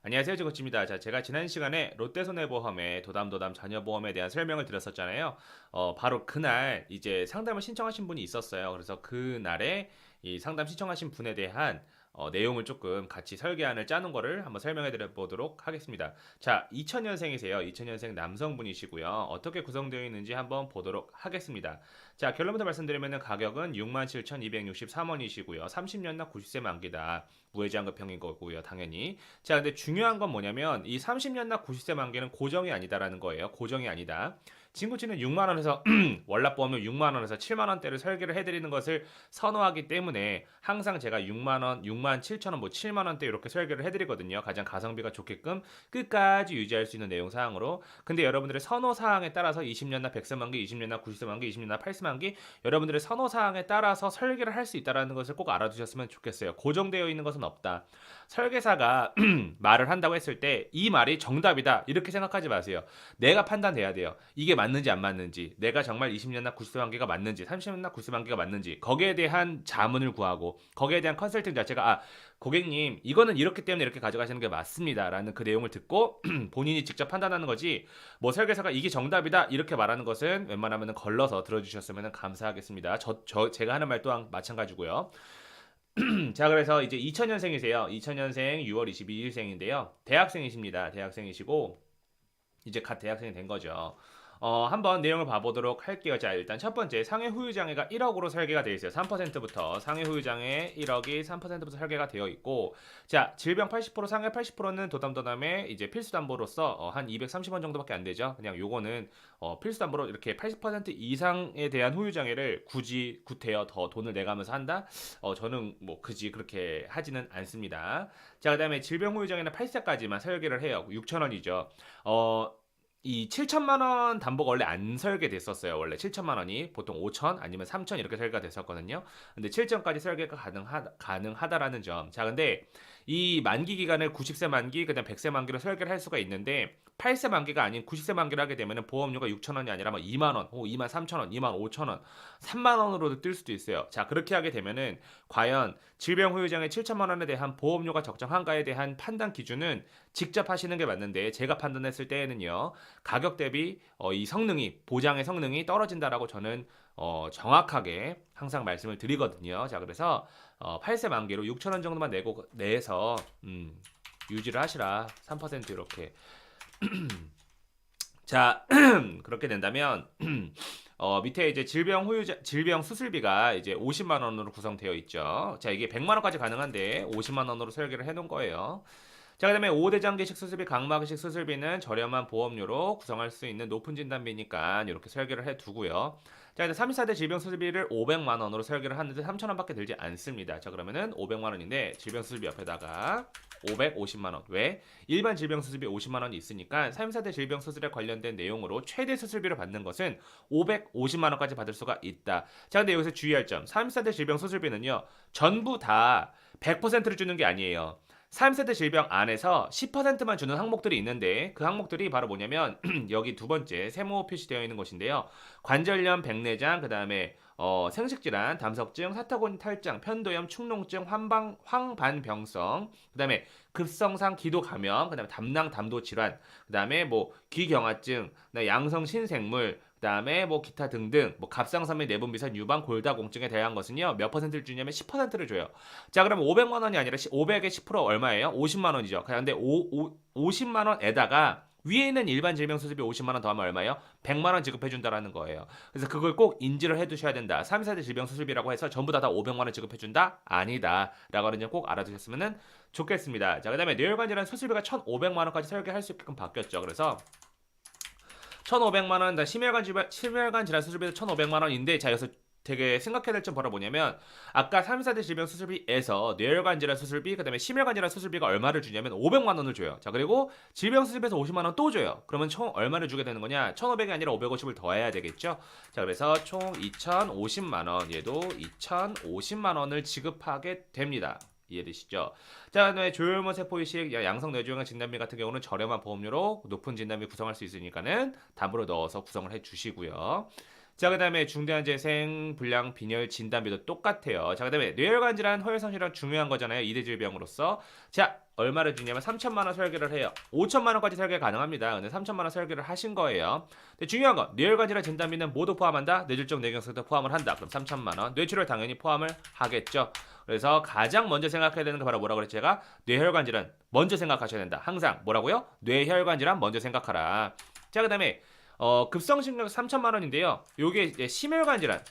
안녕하세요, 지고치입니다. 자, 제가 지난 시간에 롯데손해보험의 도담도담 자녀보험에 대한 설명을 드렸었잖아요. 바로 그날 이제 상담을 신청하신 분이 있었어요. 그래서 그날에 이 상담 신청하신 분에 대한 내용을 조금 같이 설계안을 짜는 거를 한번 설명해 드려 보도록 하겠습니다. 자, 2000년생이세요. 2000년생 남성분이시고요. 어떻게 구성되어 있는지 한번 보도록 하겠습니다. 자, 결론부터 말씀드리면 가격은 67,263원이시고요. 30년 납 90세 만기다. 무해지환급형인 거고요, 당연히. 자, 근데 중요한 건 뭐냐면 이 30년 납 90세 만기는 고정이 아니다라는 거예요. 고정이 아니다. 진구치는 6만 원에서 월납보험료 6만 원에서 7만 원대를 설계를 해드리는 것을 선호하기 때문에 항상 제가 6만 원, 6만 7천 원, 뭐 7만 원대 이렇게 설계를 해드리거든요. 가장 가성비가 좋게끔 끝까지 유지할 수 있는 내용 사항으로. 근데 여러분들의 선호 사항에 따라서 20년 납 100세 만기, 20년 납 90세 만기, 20년 납 80세 만기 여러분들의 선호 사항에 따라서 설계를 할 수 있다라는 것을 꼭 알아두셨으면 좋겠어요. 고정되어 있는 것은 없다. 설계사가 말을 한다고 했을 때 이 말이 정답이다 이렇게 생각하지 마세요. 내가 판단돼야 돼요. 이게 맞는지 안 맞는지, 내가 정말 20년 납 90세 만기가 맞는지, 30년 납 90세 만기가 맞는지 거기에 대한 자문을 구하고 거기에 대한 컨설팅 자체가 고객님 이거는 이렇기 때문에 이렇게 가져가시는 게 맞습니다라는 그 내용을 듣고 본인이 직접 판단하는 거지. 뭐 설계사가 이게 정답이다 이렇게 말하는 것은 웬만하면 걸러서 들어주셨으면 감사하겠습니다. 제가 하는 말 또한 마찬가지고요. 자, 그래서 이제 2000년생이세요. 2000년생 6월 22일생인데요. 대학생이십니다. 대학생이시고 이제 갓 대학생이 된 거죠. 한번 내용을 봐보도록 할게요. 자, 일단 첫 번째 상해 후유장애가 1억으로 설계가 되어 있어요. 3%부터 상해 후유장애 1억이 3%부터 설계가 되어 있고, 자, 질병 80% 상해 80%는 도담도담의 이제 필수 담보로서 한 230원 정도밖에 안 되죠. 그냥 요거는 필수 담보로 이렇게 80% 이상에 대한 후유장애를 굳이 구태여 더 돈을 내가면서 한다. 저는 뭐 굳이 그렇게 하지는 않습니다. 자, 그다음에 질병 후유장애는 8세까지만 설계를 해요. 6,000원이죠. 이 7천만 원 담보가 원래 안 설계됐었어요. 원래 7천만 원이 보통 5천 아니면 3천 이렇게 설계가 됐었거든요. 근데 7천까지 설계가 가능하다라는 점. 자, 근데 이 만기 기간을 90세 만기, 그다음 100세 만기로 설계를 할 수가 있는데 8세 만기가 아닌 90세 만기를 하게 되면 보험료가 6천 원이 아니라 막 2만 원, 2만 3천 원, 2만 5천 원, 3만 원으로도 뜰 수도 있어요. 자, 그렇게 하게 되면은 과연 질병 후유장애 7천만 원에 대한 보험료가 적정한가에 대한 판단 기준은 직접 하시는 게 맞는데 제가 판단했을 때에는요. 가격 대비 이 성능이 보장의 성능이 떨어진다라고 저는 정확하게 항상 말씀을 드리거든요. 자, 그래서 8세 만기로 6천 원 정도만 내서 유지를 하시라. 3% 이렇게. 자, 그렇게 된다면 밑에 이제 질병 수술비가 이제 50만 원으로 구성되어 있죠. 자, 이게 100만 원까지 가능한데 50만 원으로 설계를 해 놓은 거예요. 자, 그다음에 5대장기식 수술비, 각막식 수술비는 저렴한 보험료로 구성할 수 있는 높은 진단비니까 이렇게 설계를 해 두고요. 자, 이제 34대 질병 수술비를 500만 원으로 설계를 하는데 3천 원밖에 들지 않습니다. 자, 그러면은 500만 원인데 질병 수술비 옆에다가 550만 원. 왜? 일반 질병 수술비 50만 원이 있으니까 34대 질병 수술에 관련된 내용으로 최대 수술비를 받는 것은 550만 원까지 받을 수가 있다. 자, 근데 여기서 주의할 점. 34대 질병 수술비는요. 전부 다 100%를 주는 게 아니에요. 3세대 질병 안에서 10%만 주는 항목들이 있는데 그 항목들이 바로 뭐냐면 여기 두 번째 세모 표시되어 있는 것인데요. 관절염, 백내장, 그 다음에 생식질환, 담석증, 사타구니 탈장, 편도염, 축농증, 황반병성, 그 다음에 급성상 기도 감염, 그 다음에 담낭 담도 질환, 그 다음에 뭐 귀경화증, 양성 신생물, 그다음에 뭐 기타 등등 뭐 갑상선의 내분비산 유방 골다공증에 대한 것은요 몇 퍼센트를 주냐면 10%를 줘요. 자, 그러면 500만 원이 아니라 500의 10% 얼마예요? 50만 원이죠. 그런데 50만 원에다가 위에 있는 일반 질병 수술비 50만 원 더하면 얼마예요? 100만 원 지급해 준다라는 거예요. 그래서 그걸 꼭 인지를 해 두셔야 된다. 3, 4대 질병 수술비라고 해서 전부 다 500만 원 지급해 준다? 아니다. 라고 하는 점 꼭 알아두셨으면 좋겠습니다. 자, 그다음에 뇌혈관 질환 수술비가 1,500만 원까지 설계할 수 있게끔 바뀌었죠. 그래서 1,500만 원, 심혈관 질환 수술비도 1,500만 원인데, 자, 여기서 되게 생각해야 될 점 바로 뭐냐면, 아까 3, 4대 질병 수술비에서 뇌혈관 질환 수술비, 그 다음에 심혈관 질환 수술비가 얼마를 주냐면 500만 원을 줘요. 자, 그리고 질병 수술비에서 50만 원 또 줘요. 그러면 총 얼마를 주게 되는 거냐? 1,500이 아니라 550을 더해야 되겠죠? 자, 그래서 총 2,050만 원, 얘도 2,050만 원을 지급하게 됩니다. 이해되시죠? 자, 그다음에 조혈모 세포 이식, 양성 뇌종양 진단비 같은 경우는 저렴한 보험료로 높은 진단비 구성할 수 있으니까는 담보로 넣어서 구성을 해 주시고요. 자, 그다음에 중대한 재생 불량 빈혈 진단비도 똑같아요. 자, 그다음에 뇌혈관 질환, 허혈성 질환 중요한 거잖아요. 이대 질병으로서. 자, 얼마를 주냐면 3천만 원 설계를 해요. 5천만 원까지 설계 가능합니다. 근데 3천만 원 설계를 하신 거예요. 근데 중요한 건 뇌혈관질환 진단비는 모두 포함한다. 뇌졸중 뇌경색도 포함을 한다. 그럼 3천만 원. 뇌출혈 당연히 포함을 하겠죠. 그래서 가장 먼저 생각해야 되는 게 바로 뭐라고 그랬지 제가? 뇌혈관 질환 먼저 생각하셔야 된다. 항상 뭐라고요? 뇌혈관 질환 먼저 생각하라. 자, 그다음에 급성심경 3천만 원인데요. 요게 이제 심혈관 질환.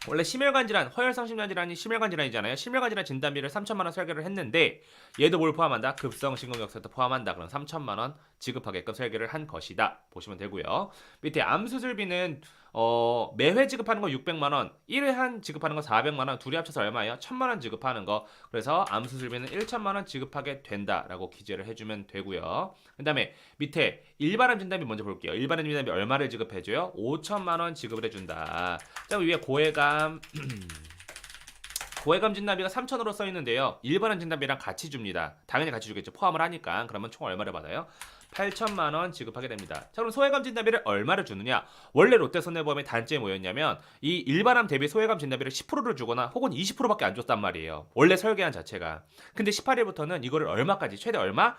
원래 심혈관 질환, 허혈성 심장 질환이 심혈관 질환이잖아요. 심혈관 질환 진단비를 3천만 원 설계를 했는데 얘도 뭘 포함한다? 급성 심근경색도 포함한다. 그럼 3천만 원 지급하게끔 설계를 한 것이다. 보시면 되고요. 밑에 암 수술비는 매회 지급하는 거 600만 원, 1회 한 지급하는 거 400만 원, 둘이 합쳐서 얼마예요? 1000만 원 지급하는 거. 그래서 암 수술비는 1천만 원 지급하게 된다라고 기재를 해주면 되고요. 그다음에 밑에 일반암 진단비 먼저 볼게요. 일반암 진단비 얼마를 지급해줘요? 5천만 원 지급을 해준다. 자, 위에 고해감 고해감 진단비가 3천으로 써 있는데요. 일반암 진단비랑 같이 줍니다. 당연히 같이 주겠죠. 포함을 하니까. 그러면 총 얼마를 받아요? 8천만 원 지급하게 됩니다. 자, 그럼 소해감 진단비를 얼마를 주느냐? 원래 롯데손해보험의 단점이 뭐였냐면 이 일반암 대비 소해감 진단비를 10%를 주거나 혹은 20%밖에 안 줬단 말이에요. 원래 설계한 자체가. 근데 18일부터는 이거를 얼마까지 최대 얼마?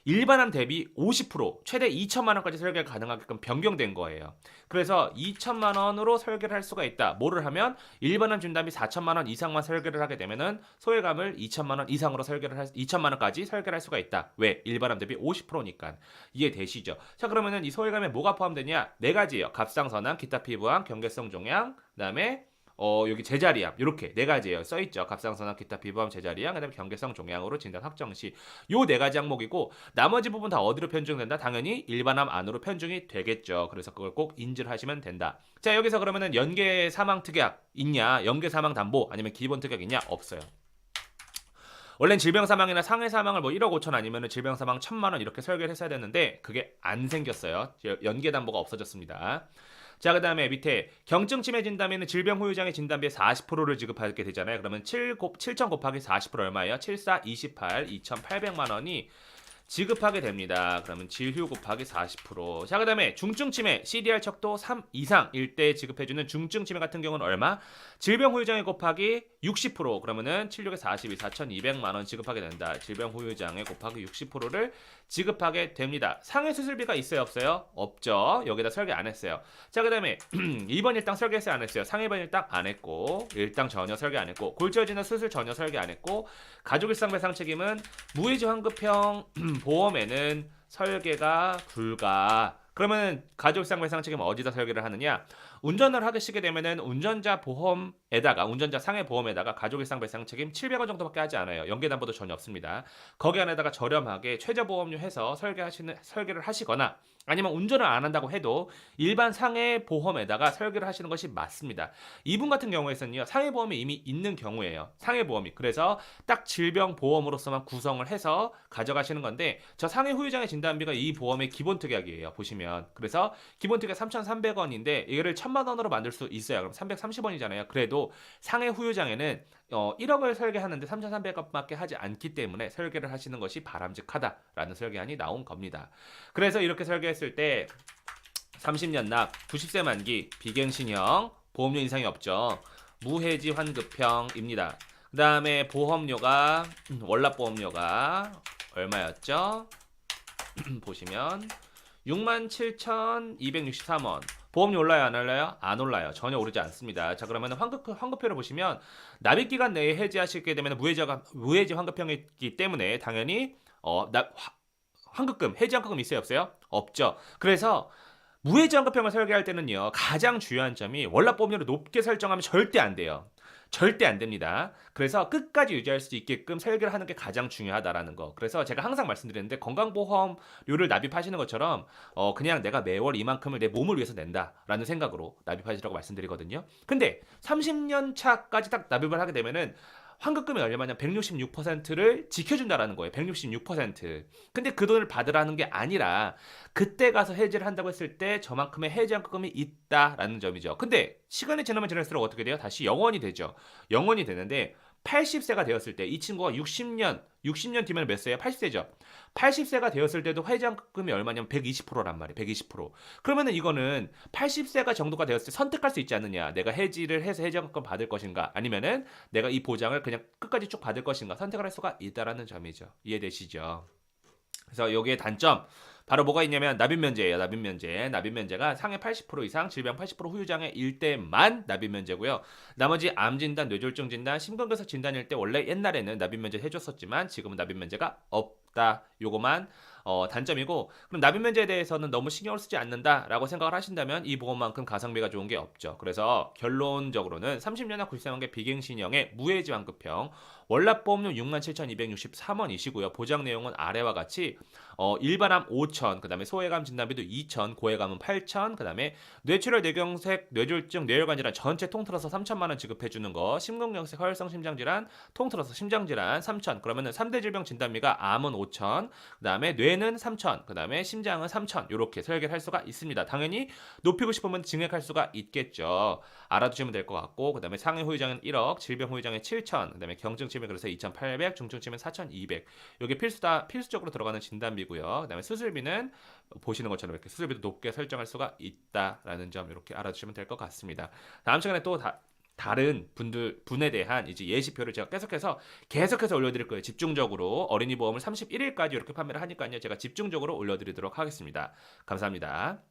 일반암 대비 50% 최대 2천만 원까지 설계가 가능하게끔 변경된 거예요. 그래서 2천만 원으로 설계를 할 수가 있다. 뭐를 하면 일반암 진단비 4천만 원 이상만 설계를 하게 되면은 소해감을 2천만 원 이상으로 2천만 원까지 설계를 할 수가 있다. 왜? 일반암 대비 50%니까. 이해되시죠? 자, 그러면은 이 소해감에 뭐가 포함되냐? 네 가지예요. 갑상선암, 기타 피부암, 경계성 종양, 그다음에 여기 제자리암 이렇게 네 가지예요. 써 있죠. 갑상선암, 기타 피부암, 제자리암, 그다음에 경계성 종양으로 진단 확정 시 요 네 가지 항목이고 나머지 부분 다 어디로 편중된다? 당연히 일반암 안으로 편중이 되겠죠. 그래서 그걸 꼭 인지를 하시면 된다. 자, 여기서 그러면은 연계 사망 특약 있냐? 연계 사망 담보 아니면 기본 특약 있냐? 없어요. 원래는 질병 사망이나 상해 사망을 뭐 1억 5천 아니면은 질병 사망 1천만 원 이렇게 설계를 했어야 되는데 그게 안 생겼어요. 연계 담보가 없어졌습니다. 자, 그 다음에 밑에 경증 치매 진단비는 질병 후유장애 진단비의 40%를 지급하게 되잖아요. 그러면 7천 곱하기 40% 얼마예요? 7, 4, 28, 2,800만 원이 지급하게 됩니다. 그러면 질휴 곱하기 40%. 자, 그 다음에 중증 치매 CDR 척도 3 이상일 때 지급해주는 중증 치매 같은 경우는 얼마? 질병 후유장애 곱하기 60%. 그러면은 76에 42, 4,200만 원 지급하게 된다. 질병 후유장애 곱하기 60%를 지급하게 됩니다. 상해 수술비가 있어요, 없어요? 없죠. 여기다 설계 안 했어요. 자, 그 다음에 2번 일당 설계했어요, 안 했어요? 상해번 일당 안 했고, 일당 전혀 설계 안 했고, 골절지나 수술 전혀 설계 안 했고, 가족일상 배상 책임은 무해지 환급형 보험에는 설계가 불가. 그러면 가족일상 배상 책임 어디다 설계를 하느냐? 운전을 하시게 되면은 운전자 보험에다가 운전자 상해 보험에다가 가족일상 배상 책임 700원 정도밖에 하지 않아요. 연계담보도 전혀 없습니다. 거기 안에다가 저렴하게 최저보험료 해서 설계를 하시거나 아니면 운전을 안 한다고 해도 일반 상해 보험에다가 설계를 하시는 것이 맞습니다. 이분 같은 경우에서는요, 상해 보험이 이미 있는 경우예요. 상해 보험이. 그래서 딱 질병 보험으로서만 구성을 해서 가져가시는 건데 저 상해 후유장애 진단비가 이 보험의 기본 특약이에요. 보시면. 그래서 기본 특약 3,300원인데 이거를 1,000만 원으로 만들 수 있어요. 그럼 330원이잖아요. 그래도 상해 후유장애는 1억을 설계하는데 3,300원밖에 하지 않기 때문에 설계를 하시는 것이 바람직하다라는 설계안이 나온 겁니다. 그래서 이렇게 설계했을 때 30년 납, 90세 만기, 비갱신형, 보험료 인상이 없죠. 무해지 환급형입니다. 그 다음에 보험료가 월납보험료가 얼마였죠? 보시면 67,263원. 보험료 올라요, 안 올라요? 안 올라요. 전혀 오르지 않습니다. 자, 그러면 환급표를 보시면 납입기간 내에 해지하시게 되면 무해지 환급형이기 때문에 당연히 환급금, 해지 환급금 있어요, 없어요? 없죠. 그래서 무해지 환급형을 설계할 때는요, 가장 중요한 점이 월납보험료를 높게 설정하면 절대 안 돼요. 절대 안 됩니다. 그래서 끝까지 유지할 수 있게끔 설계를 하는 게 가장 중요하다라는 거. 그래서 제가 항상 말씀드리는데 건강보험료를 납입하시는 것처럼 그냥 내가 매월 이만큼을 내 몸을 위해서 낸다라는 생각으로 납입하시라고 말씀드리거든요. 근데 30년 차까지 딱 납입을 하게 되면은 환급금이 얼마냐? 166%를 지켜준다라는 거예요. 166%. 근데 그 돈을 받으라는 게 아니라 그때 가서 해지를 한다고 했을 때 저만큼의 해지 환급금이 있다라는 점이죠. 근데 시간이 지나면 지날수록 어떻게 돼요? 다시 영원이 되죠. 영원이 되는데 80세가 되었을 때 이 친구가 60년 뒤면 몇 세야? 80세죠. 80세가 되었을 때도 회전금이 얼마냐면 120%란 말이에요. 120%. 그러면은 이거는 80세가 정도가 되었을 때 선택할 수 있지 않느냐. 내가 해지를 해서 회전금 받을 것인가 아니면은 내가 이 보장을 그냥 끝까지 쭉 받을 것인가 선택을 할 수가 있다라는 점이죠. 이해되시죠? 그래서 여기에 단점 바로 뭐가 있냐면 납입 면제예요. 납입 면제. 납입 면제가 상해 80% 이상 질병 80% 후유장애일 때만 납입 면제고요. 나머지 암 진단, 뇌졸중 진단, 심근경색 진단일 때 원래 옛날에는 납입 면제 해줬었지만 지금은 납입 면제가 없다. 요거만 단점이고 그럼 납입 면제에 대해서는 너무 신경을 쓰지 않는다라고 생각을 하신다면 이 보험만큼 가성비가 좋은 게 없죠. 그래서 결론적으로는 30년이나 93만개 비갱신형의 무해지환급형 월납보험료 67,263원이시고요. 보장 내용은 아래와 같이 일반암 5천, 그다음에 소외감 진단비도 2천, 고해감은 8천, 그다음에 뇌출혈, 뇌경색, 뇌졸중, 뇌혈관 질환 전체 통틀어서 3천만 원 지급해 주는 거, 심근경색, 허혈성 심장 질환 통틀어서 심장 질환 3천. 그러면은 3대 질병 진단비가 암은 5천, 그다음에 뇌는 3천, 그다음에 심장은 3천. 요렇게 설계를 할 수가 있습니다. 당연히 높이고 싶으면 증액할 수가 있겠죠. 알아두시면 될 것 같고, 그다음에 상해 후유장은 1억, 질병 후유장은 7천, 그다음에 경증 치매 그래서 2,800, 중증 치매 4,200. 요게 필수적으로 들어가는 진단비고요. 그다음에 수술비는 보시는 것처럼 이렇게 수술비도 높게 설정할 수가 있다라는 점 이렇게 알아두시면 될 것 같습니다. 다음 시간에 또 다른 분에 대한 이제 예시표를 제가 계속해서 올려드릴 거예요. 집중적으로 어린이 보험을 31일까지 이렇게 판매를 하니까요. 제가 집중적으로 올려드리도록 하겠습니다. 감사합니다.